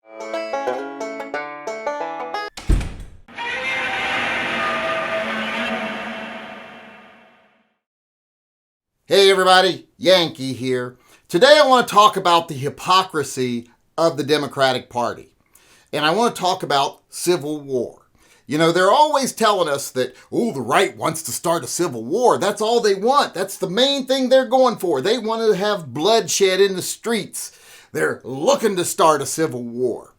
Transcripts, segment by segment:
Hey everybody, Yankee here. Today I want to talk about the hypocrisy of the Democratic Party. And I want to talk about civil war. You know, they're always telling us that, oh, the right wants to start a civil war. That's all they want. That's the main thing they're going for. They want to have bloodshed in the streets. They're looking to start a civil war.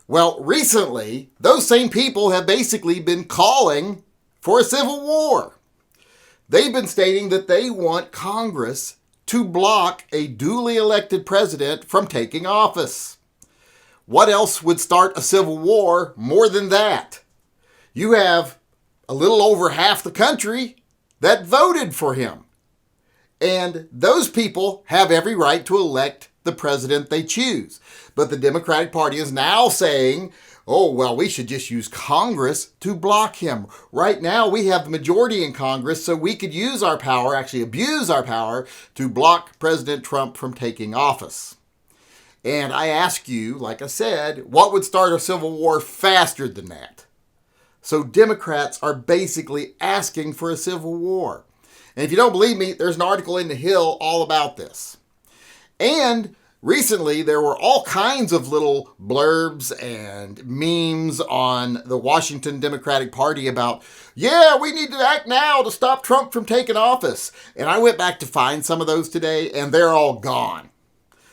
Well, recently, those same people have basically been calling for a civil war. They've been stating that they want Congress to block a duly elected president from taking office. What else would start a civil war more than that? You have a little over half the country that voted for him. And those people have every right to elect the president they choose. But the Democratic Party is now saying, oh, well, we should just use Congress to block him. Right now, we have the majority in Congress, so we could use our power, actually abuse our power, to block President Trump from taking office. And I ask you, like I said, what would start a civil war faster than that? So Democrats are basically asking for a civil war. And if you don't believe me, there's an article in The Hill all about this. And recently, there were all kinds of little blurbs and memes on the Washington Democratic Party about, yeah, we need to act now to stop Trump from taking office. And I went back to find some of those today, and they're all gone.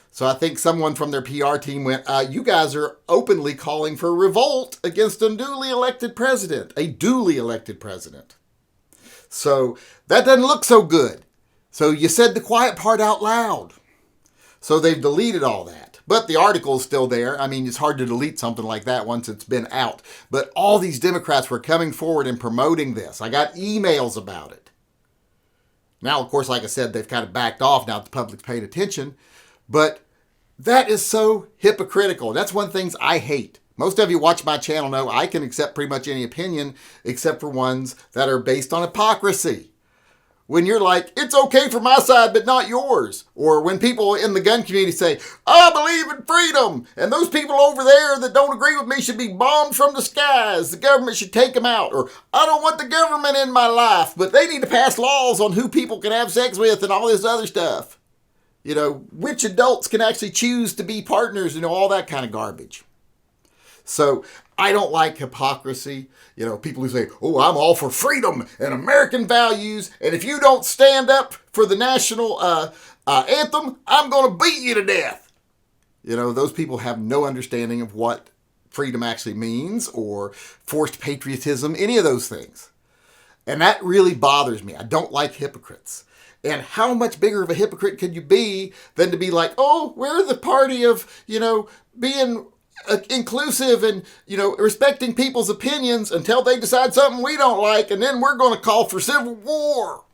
So I think someone from their PR team went, you guys are openly calling for revolt against a duly elected president. So that doesn't look so good. So you said the quiet part out loud. So they've deleted all that. But the article is still there. I mean, it's hard to delete something like that once it's been out. But all these Democrats were coming forward and promoting this. I got emails about it. Now, of course, like I said, they've kind of backed off now that the public's paid attention. But that is so hypocritical. That's one of the things I hate. Most of you watch my channel know I can accept pretty much any opinion except for ones that are based on hypocrisy. When you're like, it's okay for my side, but not yours. Or when people in the gun community say, I believe in freedom, and those people over there that don't agree with me should be bombed from the skies. The government should take them out. Or, I don't want the government in my life, but they need to pass laws on who people can have sex with and all this other stuff. You know, which adults can actually choose to be partners and all that kind of garbage. So I don't like hypocrisy. You know, people who say, oh, I'm all for freedom and American values. And if you don't stand up for the national anthem, I'm going to beat you to death. You know, those people have no understanding of what freedom actually means or forced patriotism, any of those things. And that really bothers me. I don't like hypocrites. And how much bigger of a hypocrite could you be than to be like, oh, we're the party of, you know, being inclusive and, you know, respecting people's opinions until they decide something we don't like, and then we're going to call for civil war.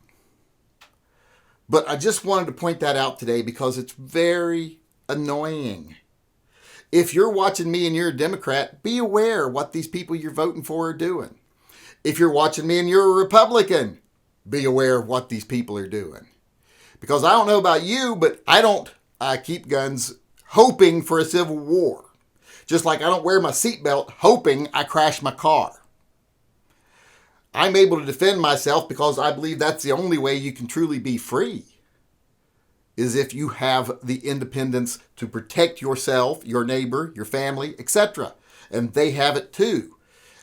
But I just wanted to point that out today because it's very annoying. If you're watching me and you're a Democrat, be aware what these people you're voting for are doing. If you're watching me and you're a Republican, be aware of what these people are doing. Because I don't know about you, but I keep guns hoping for a civil war. Just like I don't wear my seatbelt hoping I crash my car. I'm able to defend myself because I believe that's the only way you can truly be free. Is if you have the independence to protect yourself, your neighbor, your family, etc. And they have it too.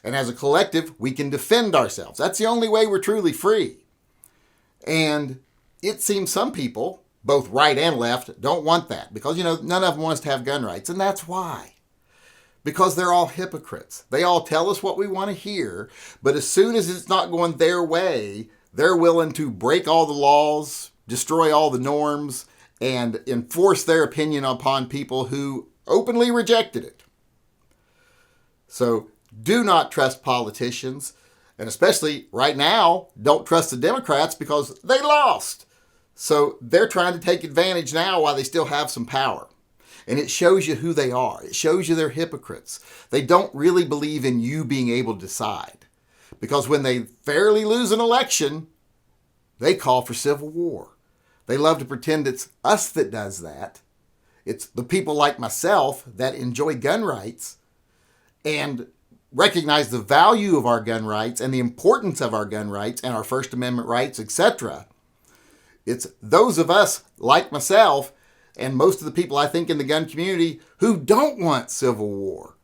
And as a collective, we can defend ourselves. That's the only way we're truly free. And it seems some people, both right and left, don't want that. Because, you know, none of them want us to have gun rights. And that's why. Because they're all hypocrites. They all tell us what we want to hear, but as soon as it's not going their way, they're willing to break all the laws, destroy all the norms, and enforce their opinion upon people who openly rejected it. So do not trust politicians, and especially right now, don't trust the Democrats because they lost. So they're trying to take advantage now while they still have some power. And it shows you who they are. It shows you they're hypocrites. They don't really believe in you being able to decide. Because when they fairly lose an election, they call for civil war. They love to pretend it's us that does that It's the people like myself that enjoy gun rights and recognize the value of our gun rights and the importance of our gun rights and our First Amendment rights, etc. It's those of us like myself and most of the people I think in the gun community who don't want civil war.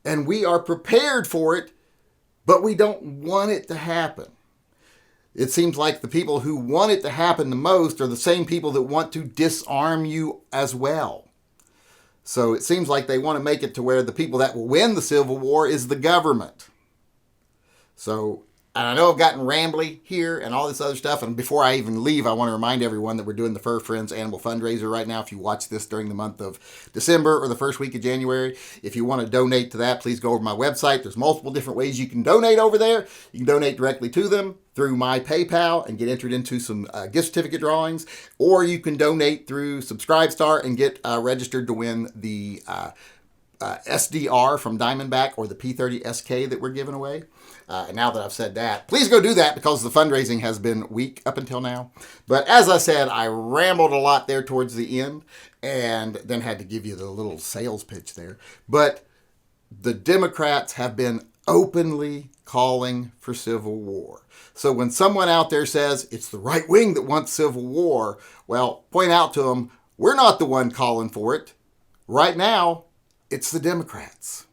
And we are prepared for it, but we don't want it to happen. It seems like the people who want it to happen the most are the same people that want to disarm you as well. So it seems like they want to make it to where the people that will win the Civil War is the government. So, and I know I've gotten rambly here and all this other stuff. And before I even leave, I want to remind everyone that we're doing the Fur Friends Animal Fundraiser right now. If you watch this during the month of December or the first week of January, if you want to donate to that, please go over to my website. There's multiple different ways you can donate over there. You can donate directly to them through my PayPal and get entered into some gift certificate drawings, or you can donate through Subscribestar and get registered to win the SDR from Diamondback or the P30 SK that we're giving away. Now that I've said that, please go do that because the fundraising has been weak up until now. But as I said, I rambled a lot there towards the end and then had to give you the little sales pitch there. But the Democrats have been openly calling for civil war. So when someone out there says it's the right wing that wants civil war, well, point out to them, we're not the one calling for it. Right now, it's the Democrats.